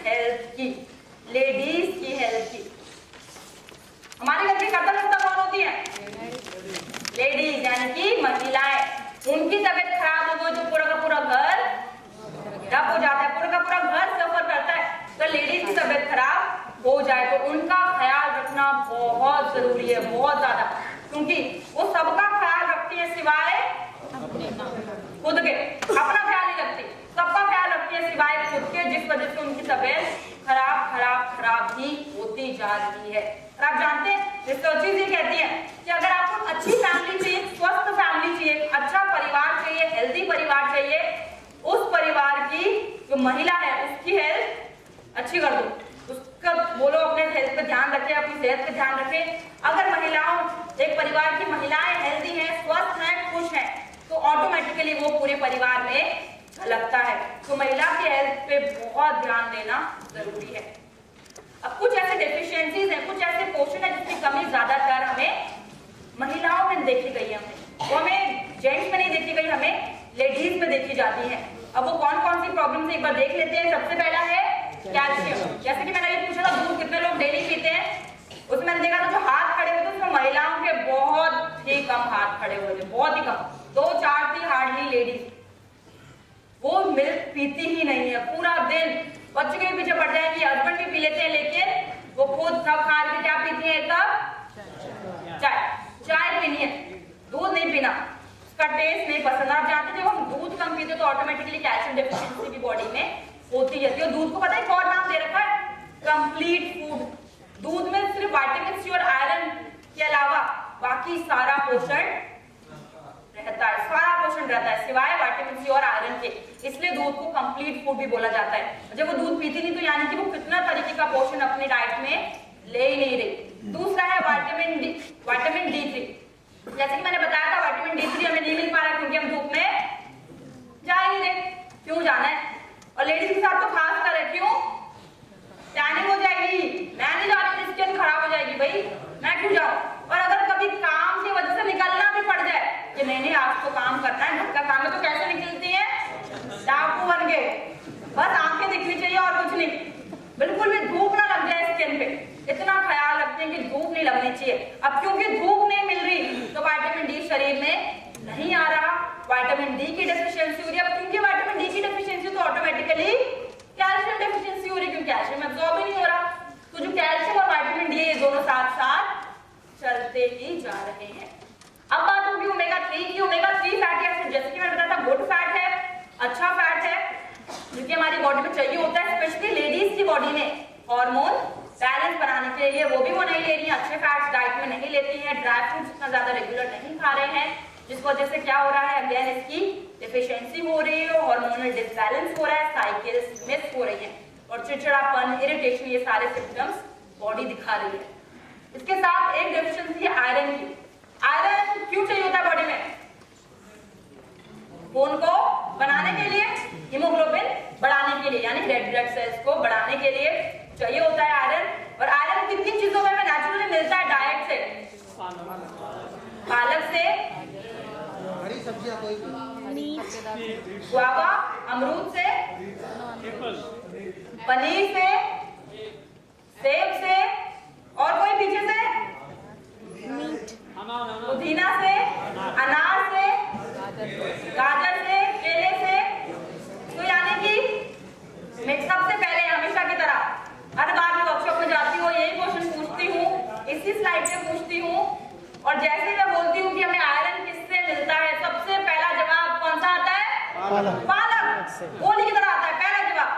Health की, ladies की health की। हमारे घर की करता धरता कौन होती है? लेडीज, यानी कि महिलाएं। उनकी तबीयत खराब हो गई तो पूरा का पूरा घर ठप हो जाता है, पूरा का पूरा घर सफर करता है। तो लेडीज की तबीयत खराब हो जाए तो उनका ख्याल रखना बहुत जरूरी है, बहुत ज्यादा, क्योंकि वो सबका ख्याल रखती है सिवाय खुद के। अपना ख्याल नहीं रखती, सबका ख्याल रखती है सिवाय खुद के, जिस वजह से उनकी तबीयत खराब ही होती जा रही है। और आप जानते हैं रिसर्चेस ये कहती है कि अगर आपको अच्छी फैमिली चाहिए, स्वस्थ फैमिली चाहिए, अच्छा परिवार चाहिए, हेल्दी परिवार चाहिए, उस परिवार की जो महिला है उसकी हेल्थ अच्छी कर दो, उसका बोलो अपने हेल्थ पे ध्यान रखें, अपनी सेहत पे ध्यान रखें। अगर महिलाओं, एक परिवार की महिलाएं हेल्दी हैं, स्वस्थ हैं, खुश हैं, तो ऑटोमेटिकली वो पूरे परिवार में झलकता है। तो महिला की हेल्थ पे बहुत ध्यान देना जरूरी है। अब कुछ ऐसे डेफिशिएंसीज हैं, कुछ ऐसे पोषण है जिसकी कमी ज्यादातर हमें महिलाओं में देखी गई है, वो हमें जेंट्स में नहीं देखी गई, हमें लेडीज में देखी जाती है। अब वो कौन कौन सी प्रॉब्लम्स एक बार देख लेते हैं। सबसे पहला है कैल्शियम। जैसे कि मैंने ये पूछा था दूध कितने लोग डेली पीते हैं, उसमें मैंने देखा था जो हाथ खड़े हुए थे उसमें महिलाओं के बहुत ही कम हाथ खड़े हुए थे, बहुत ही कम, 2-4 थी हार्डली लेडीज। वो मिल्क पीती ही नहीं है, पूरा दिन बच्चे के पीछे पड़ जाएंगी, हस्बैंड भी पी लेते हैं, लेकिन वो खुद थक हार के क्या पीती है? एक कप चाय पीनी है, दूध नहीं पीना, उसका टेस्ट नहीं पसंद। आप जानते हैं जब हम दूध कम पीते तो ऑटोमेटिकली कैल्शियम डेफिशिएंसी भी बॉडी में होती है। तो दूध को पता है कौन नाम दे रखा है? Complete food. दूध में सिर्फ विटामिन सी और आयरन के अलावा बाकी सारा पोषण रहता है, सारा पोषण रहता है सिवाय विटामिन सी और आयरन के, इसलिए दूध को कंप्लीट फूड भी बोला जाता है। जब वो दूध पीती नहीं तो यानी कि वो कितना तरीके का पोषण अपनी डाइट में ले ही नहीं रही। दूसरा है विटामिन D3। जैसे कि मैंने बताया था विटामिन D3 हमें नहीं मिल पा रहा क्योंकि हम धूप में जा ही नहीं रहे। क्यों जाना है? और लेडीज के साथ तो खास कर है, क्यों? टैनिंग हो जाएगी, मैं नहीं जा रही, स्किन खराब हो जाएगी, भाई मैं क्यों जाऊं? और अगर कभी काम की वजह से निकलना भी पड़ जाए कि नहीं आज तो काम करना है, घर का काम है, तो कैसे निकलती है? डाकू बन के, बस आंखें दिखनी चाहिए और कुछ नहीं, बिल्कुल भी धूप ना लग जाए स्किन पे, इतना ख्याल रखते हैं कि धूप नहीं लगनी चाहिए। अब क्योंकि धूप नहीं मिल रही तो विटामिन डी शरीर में नहीं आ रहा, विटामिन डी की डेफिशिएंसी हो रही है। अब क्योंकि विटामिन डी की डेफिशिएंसी तो ऑटोमेटिकली कैल्शियम डेफिशिएंसी हो रही है, क्योंकि कैल्शियम एब्जॉर्ब ही नहीं हो रहा। तो जो कैल्शियम और विटामिन डी ये दोनों साथ साथ चलते ही जा रहे हैं। अब बात होगी ओमेगा 3 की। ओमेगा 3 फैटी एसिड, जैसे कि मैंने बताया था, गुड फैट है, अच्छा फैट है, जो कि हमारी बॉडी में चाहिए होता है। स्पेशली लेडीज की बॉडी में हार्मोन बैलेंस बनाने के लिए वो भी वो नहीं ले रही है, अच्छे फैट्स डाइट में नहीं लेती हैं, ड्राई फ्रूट्स इतना ज्यादा रेगुलर नहीं खा रहे हैं, जिस वजह से क्या हो रहा है? अगेन इसकी डेफिशिएंसी हो रही है, हार्मोनल डिसबैलेंस हो रहा है, साइकिल्स मिस हो रही है और चिड़चिड़ापन, इरिटेशन, ये सारे सिम्टम्स बॉडी दिखा रही है। इसके साथ एक डेफिशिएंसी है आयरन की। आयरन क्यों चाहिए होता है बॉडी में? खून को बनाने के लिए, हीमोग्लोबिन बढ़ाने के लिए, यानी रेड ब्लड सेल्स को बढ़ाने के लिए चाहिए होता है आयरन। और आयरन किन किन चीजों में नेचुरली मिलता है डाइट से? पालक से, हरी सब्जियां, कोई गुआवा अमरूद से, पनीर से, सेब से, और कोई पीछे से? पुदीना से, अनार से, गाजर से, केले से। तो यानी कि मैं सबसे पहले हमेशा की तरह हर बार मैं वर्कशॉप में जाती हूँ यही क्वेश्चन पूछती हूँ, इसी स्लाइड पे पूछती हूँ, और जैसे ही मैं बोलती हूँ कि हमें आयरन किससे मिलता है, सबसे पहला जवाब कौन सा आता है? पालक। गोली की तरह आता है पहला जवाब।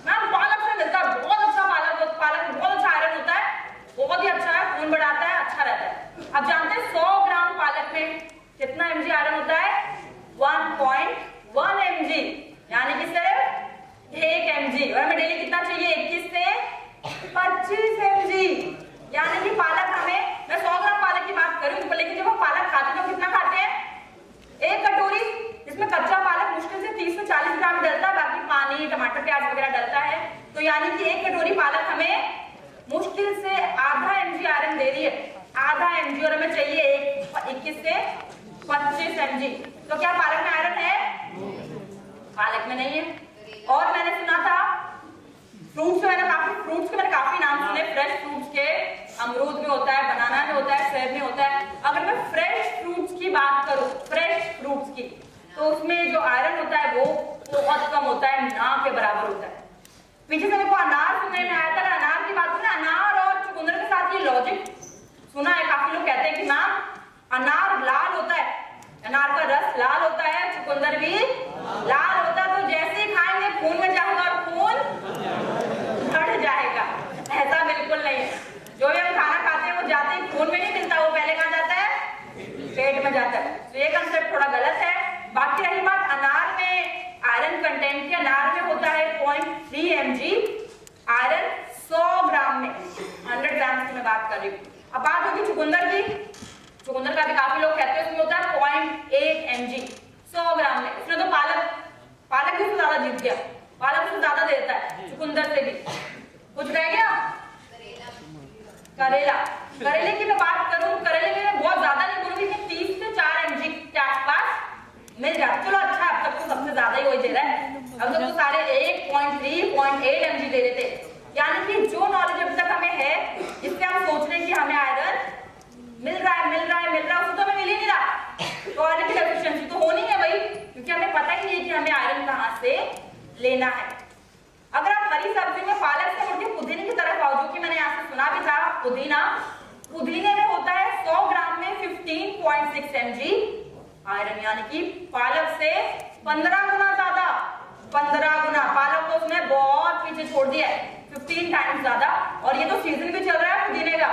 मैम पालक से मिलता है, बहुत अच्छा पालक में बहुत अच्छा आयरन होता है, बहुत ही अच्छा है, खून बढ़ाता है, अच्छा रहता है। अब जानते हैं 100 ग्राम पालक में कितना mg आयरन होता है? 1.1 mg, यानी कि सिर्फ 1 mg। और हमें डेली कितना चाहिए? 21 से 25 mg, यानी कि पालक हमें, मैं 100 ग्राम पालक की बात करूं, लेकिन जब हम पालक खाते हैं तो कितना खाते हैं? 1 कटोरी, जिसमें कच्चा पालक मुश्किल से 30 से 40 ग्राम डलता है, बाकी पानी, टमाटर, प्याज वगैरह डलता है। तो यानी कि 1 कटोरी पालक हमें मुश्किल से आधा mg आयरन दे रही है, आधा mg, और हमें चाहिए 21 से 25 mg। तो क्या पालक में आयरन है? पालक में नहीं है। और मैंने सुना था फ्रूट्स के मैंने काफी नाम सुने, फ्रेश फ्रूट्स के, अमरूद में होता है, बनाना में होता है, सेब में होता है। अगर मैं फ्रेश फ्रूट्स की बात करूं, फ्रेश फ्रूट्स की, तो उसमें जो आयरन होता है वो बहुत कम होता है, ना के बराबर होता है। पीछे से मेरे को अनार सुनने में आया था, अनार की बात सुना, अनार और चुकंदर के साथ ये लॉजिक सुना है। काफी लोग कहते हैं कि मैम अनार लाल होता है, अनार का रस लाल होता है, चुकंदर भी लाल होता है, तो जैसे ही खाएंगे खून में जाएगा और खून बढ़ जाएगा। ऐसा बिल्कुल नहीं है। जो भी हम खाना खाते हैं वो जाते ही खून में नहीं मिलता, वो पहले कहाँ जाता है? पेट में जाता है। तो ये कंसेप्ट थोड़ा गलत है। बाकी रही बात अनार में आयरन कंटेंट की, अनार में होता है 0.3 mg आयरन 100 ग्राम में, 100 ग्राम की मैं बात कर रही हूँ। अब बात होगी चुकंदर की। चुकंदर का भी काफी लोग कहते हैं उसमें होता है 0.8 mg 100 ग्राम में। इसमें तो पालक भी उससे ज्यादा जीत गया, पालक उससे ज्यादा देता है चुकंदर से भी। कुछ रह गया? करेले की मैं बात करूं, करेले में मैं बहुत ज्यादा नहीं बोलूंगी, 30 से 4 mg के आसपास मिल जाता। चलो अच्छा, अब तक तो सबसे ज्यादा ही वही दे रहा है, अब तक तो सारे 1.3 0.8 mg दे रहे थे। यानी कि जो नॉलेज अभी तक हमें है, जिससे हम सोच रहे हैं कि हमें आयरन मिल रहा है उसको तो हमें मिल ही नहीं रहा। तो आयरन की डेफिशिएंसी तो होनी है भाई, क्योंकि हमें पता ही नहीं है कि हमें आयरन कहाँ से लेना है। अगर आप हरी सब्जी में पालक से मुड़के पुदीने की तरफ आओ, जो कि मैंने यहाँ से सुना भी था, पुदीने में होता है 100 ग्राम में 15.6 mg आयरन, यानी कि पालक से 15 गुना ज्यादा, 15 गुना। पालक को उसने बहुत पीछे छोड़ दिया है, 15 टाइम्स ज्यादा। और ये तो सीजन भी चल रहा है पुदीने का,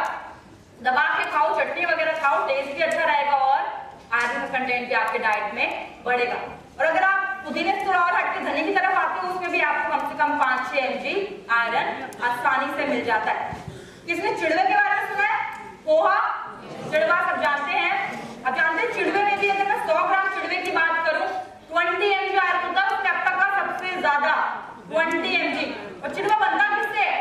दबा के खाओ, चटनी वगैरह खाओ, टेस्ट भी अच्छा रहेगा और आयरन का कंटेंट भी आपके डाइट में बढ़ेगा। और अगर आप पुदीने से थोड़ा और हटके धनिया की तरफ आते हो, उसमें भी आपको कम से कम 5-6 mg आयरन आसानी से मिल जाता है। किसने चिड़वे के बारे में सुना है? पोहा, चिड़वा सब जानते हैं। अब जानते हैं चिड़वे में भी अगर मैं 100 ग्राम चिड़वे की बात करूं, 20 mg आयरन होता है उसमें अब तक का सबसे ज्यादा 20 mg। और चिड़वा बनता किससे है?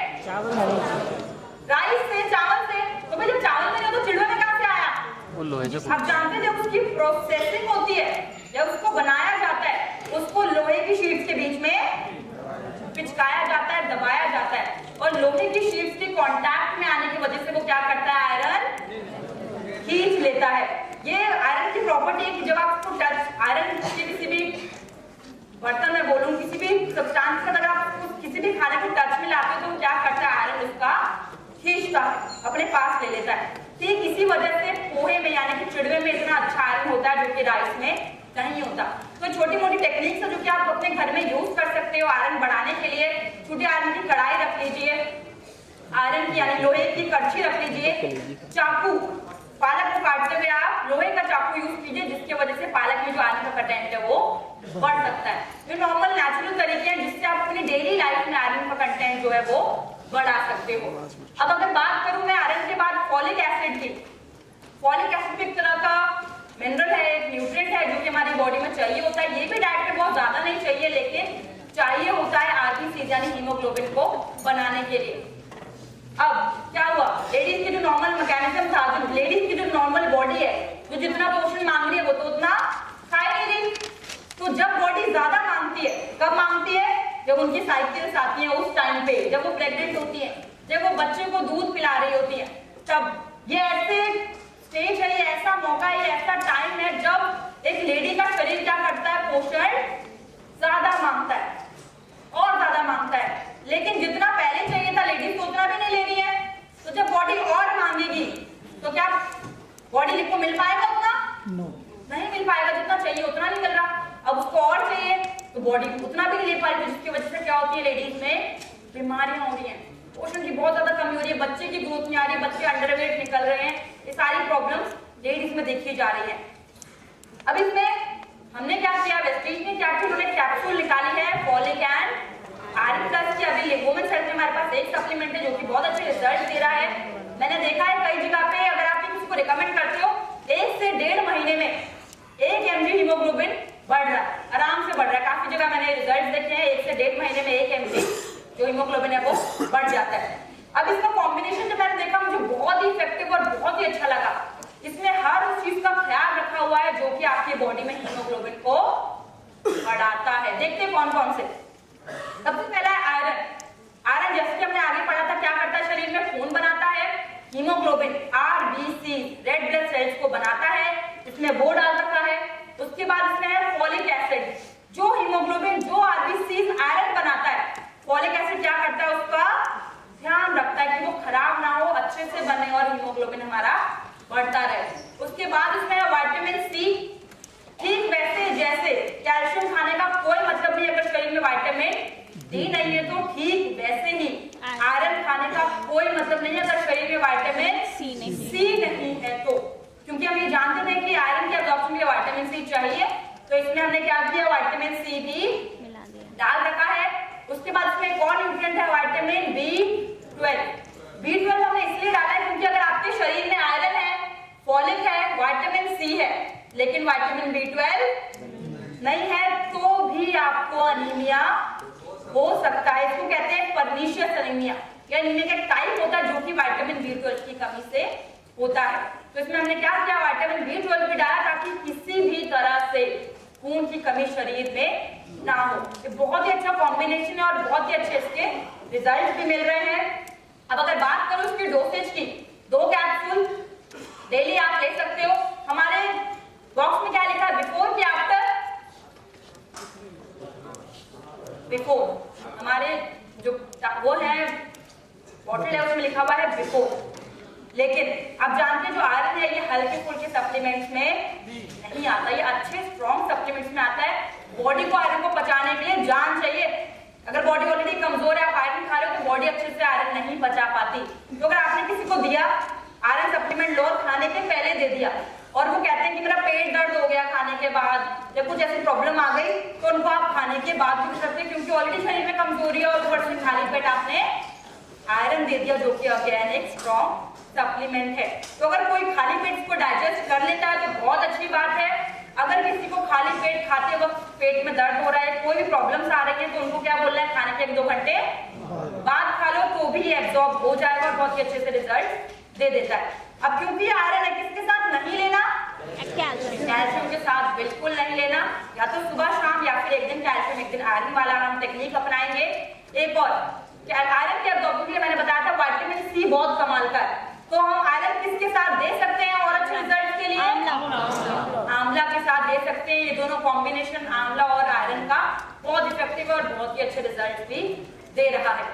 राइस से, चावल से। तो भाई जब चावल में तो चिड़वे में कहां से आया? आप जानते हैं जब उसकी प्रोसेसिंग होती है, जब उसको बनाया जाता है, उसको लोहे की शीट्स के बीच में पिचकाया जाता है, दबाया जाता है, और लोहे की शीट्स के कांटेक्ट में आने की वजह से वो क्या करता है? आयरन खींच लेता है। ये आयरन की प्रॉपर्टी है कि जब आप उसको टच, आयरन किसी भी बर्तन में बोलूं, किसी भी सब्सटेंस का अगर आप किसी भी खाने को टच में लाते हो तो क्या करता है? आयरन उसका खींचता है, अपने पास ले लेता है। ठीक इसी वजह से पोहे में यानी कि चिड़वे में इतना अच्छा आयरन होता है, जो कि राइस में नहीं होता। तो छोटी मोटी टेक्निक्स है जो कि आप अपने घर में यूज कर सकते हो आयरन बढ़ाने के लिए। छोटी आयरन की कढ़ाई रख लीजिए, आयरन की यानी लोहे की कड़छी रख लीजिए, चाकू, पालक को काटते हुए आप लोहे का चाकू यूज कीजिए, जिसकी वजह से पालक में जो आयरन का कंटेंट है वो बढ़ सकता है। ये नॉर्मल नेचुरल तरीके हैं जिससे आप अपनी डेली लाइफ में आयरन का कंटेंट जो है वो बढ़ा सकते हो। अब अगर बात करूं मैं आयरन के बाद फॉलिक एसिड की, फॉलिक एसिड एक तरह का मिनरल है, एक न्यूट्रिएंट है जो कि हमारी बॉडी में चाहिए होता है। ये भी डाइट में बहुत ज्यादा नहीं चाहिए, लेकिन चाहिए होता है आरबीसी यानी हीमोग्लोबिन को बनाने के लिए। अब क्या हुआ, लेडीज की जो नॉर्मल मैकेनिज्म था, जो लेडीज की जो नॉर्मल बॉडी है, जो जितना पोषण मांग रही है वो तो उतना खा नहीं रही। तो जब बॉडी ज्यादा मांगती है, कब मांगती है? जब उनकी साइकिल्स आती है, उस टाइम पे, जब वो प्रेग्नेंट होती है, जब वो बच्चे को दूध पिला रही होती है, तब ये ऐसे स्टेज है, ये ऐसा मौका है, ये ऐसा टाइम है जब एक लेडी का शरीर क्या करता है? पोषण ज्यादा मांगता है और ज्यादा मांगता है। लेकिन जितना पहले चाहिए था लेडीज को उतना भी नहीं ले रही है। तो जब बॉडी और मांगेगी तो क्या बॉडी को मिल पाएगा उतना? नहीं मिल पाएगा, जितना चाहिए उतना नहीं मिल रहा। अब उसको और चाहिए तो बॉडी उतना भी नहीं ले पा रही, जिसकी वजह से क्या होती है? लेडीज में बीमारियां हो रही हैं, पोषण की बहुत ज्यादा कमी हो रही है, बच्चे की ग्रोथ नहीं आ रही, बच्चे अंडरवेट निकल रहे हैं। ये सारी प्रॉब्लम्स लेडीज में देखी जा रही है। अब इसमें हमने क्या किया? वेस्टीज ने क्या किया? उन्होंने कैप्सूल निकाली है फॉलिक एंड आयरन प्लस की। अभी वुमेन्स हेल्थ में हमारे पास एक सप्लीमेंट है जो कि बहुत अच्छे रिजल्ट दे रहा है। मैंने देखा है कई जगह पे, अगर आप किसी को रिकमेंड करते हो, 1 से 1.5 महीने में 1 mg हीमोग्लोबिन बढ़ रहा है, आराम से बढ़ रहा है। काफी जगह मैंने रिजल्ट देखे हैं, 1 से 1.5 महीने में 1 mg जो हीमोग्लोबिन है वो बढ़ जाता है। अब इसका कॉम्बिनेशन जो मैंने देखा मुझे बहुत ही इफेक्टिव और बहुत ही अच्छा लगा। इसमें हर उस चीज का ख्याल रखा हुआ है जो कि आपकी बॉडी में हीमोग्लोबिन को बढ़ाता है। देखते हैं कौन कौन से। सबसे पहला है iron. Iron haemoglobin RBC red blood cells को बनाता है, इसमें वो डाल रखा है। उसके बाद इसमें है फॉलिक एसिड, जो हीमोग्लोबिन जो RBC आयरन बनाता है, फॉलिक एसिड क्या करता है, उसका ध्यान रखता है कि वो खराब ना हो, अच्छे से बने और हीमोग्लोबिन हमारा बढ़ता रहे। उसके बाद इसमें है विटामिन C, ठीक वैसे जैसे कैल्शियम खाने का कोई मतलब नहीं अगर शरीर में विटामिन D नहीं है, तो ठीक वैसे ही आयरन खाने का कोई मतलब नहीं है अगर शरीर में विटामिन C नहीं है तो, क्योंकि हम ये जानते थे कि आयरन के एब्जॉर्प्शन के लिए विटामिन C चाहिए, तो इसमें हमने क्या किया, विटामिन C भी डाल रखा है। उसके बाद इसमें कौन न्यूट्रिएंट है, विटामिन B12 हमने इसलिए डाला है क्योंकि अगर आपके शरीर में आयरन है, फॉलिक है, विटामिन C है, लेकिन विटामिन B12 नहीं है, तो भी आपको अनीमिया हो सकता है। इसको कहते हैं पर्नीशियस एनीमिया, या एनीमिया का एक टाइप होता है जो कि विटामिन B12 की कमी से होता है। तो इसमें हमने क्या किया, विटामिन B12 भी डाला ताकि किसी भी तरह से खून की कमी शरीर में ना हो। ये बहुत ही अच्छा कॉम्बिनेशन है और बहुत ही अच्छे इसके रिजल्ट भी मिल रहे हैं। अब अगर बात करूं इसकी डोसेज की, 2 कैप्सूल डेली आप ले सकते हो। हमारे बॉक्स में क्या लिखा है, बिफोर कि आफ्टर, बिफोर, हमारे जो वो है बॉटल है उसमें लिखा हुआ है बिफोर। लेकिन आप जानते हैं जो आयरन है ये हल्के फुल्के सप्लीमेंट्स में नहीं आता, ये अच्छे स्ट्रॉन्ग सप्लीमेंट्स में आता है। बॉडी को आयरन को पचाने के लिए जान चाहिए। अगर बॉडी ऑलरेडी कमजोर है, आप आयरन खा रहे हो तो बॉडी अच्छे से आयरन नहीं पचा पाती। तो अगर आपने किसी को दिया आयरन सप्लीमेंट लोर खाने के पहले दे दिया और वो कहते हैं कि मेरा पेट दर्द हो गया खाने के बाद या कुछ ऐसी प्रॉब्लम आ गई, तो उनको आप खाने के बाद भी कर सकते हैं, क्योंकि ऑलरेडी शरीर में कमजोरी है और ऊपर से खाली पेट आपने आयरन दे दिया, जो कि अगेन एक स्ट्रॉन्ग सप्लीमेंट है। तो अगर कोई खाली पेट इसको डाइजेस्ट कर लेता है तो बहुत अच्छी बात है। अगर किसी को खाली पेट खाते वक्त पेट में दर्द हो रहा है, कोई भी प्रॉब्लम्स आ रही है, तो उनको क्या बोलना है, खाने के 1-2 घंटे बाद खा लो तो भी एब्जॉर्ब हो जाएगा और बहुत ही अच्छे से रिजल्ट दे देता है। अब क्योंकि आयरन है, किसके साथ नहीं लेना, कैल्शियम के साथ बिल्कुल नहीं लेना। या तो सुबह शाम या फिर एक दिन कैल्शियम एक दिन आयरन वाला हम टेक्निक अपनाएंगे। एक और आयरन के एब्जॉर्प्शन के लिए मैंने बताया था विटामिन C बहुत कमाल का है, तो हम आयरन किसके साथ दे सकते हैं और अच्छे रिजल्ट के लिए, आंवला के साथ दे सकते हैं। ये दोनों कॉम्बिनेशन आंवला और आयरन का बहुत इफेक्टिव है और बहुत ही अच्छे रिजल्ट भी दे रहा है।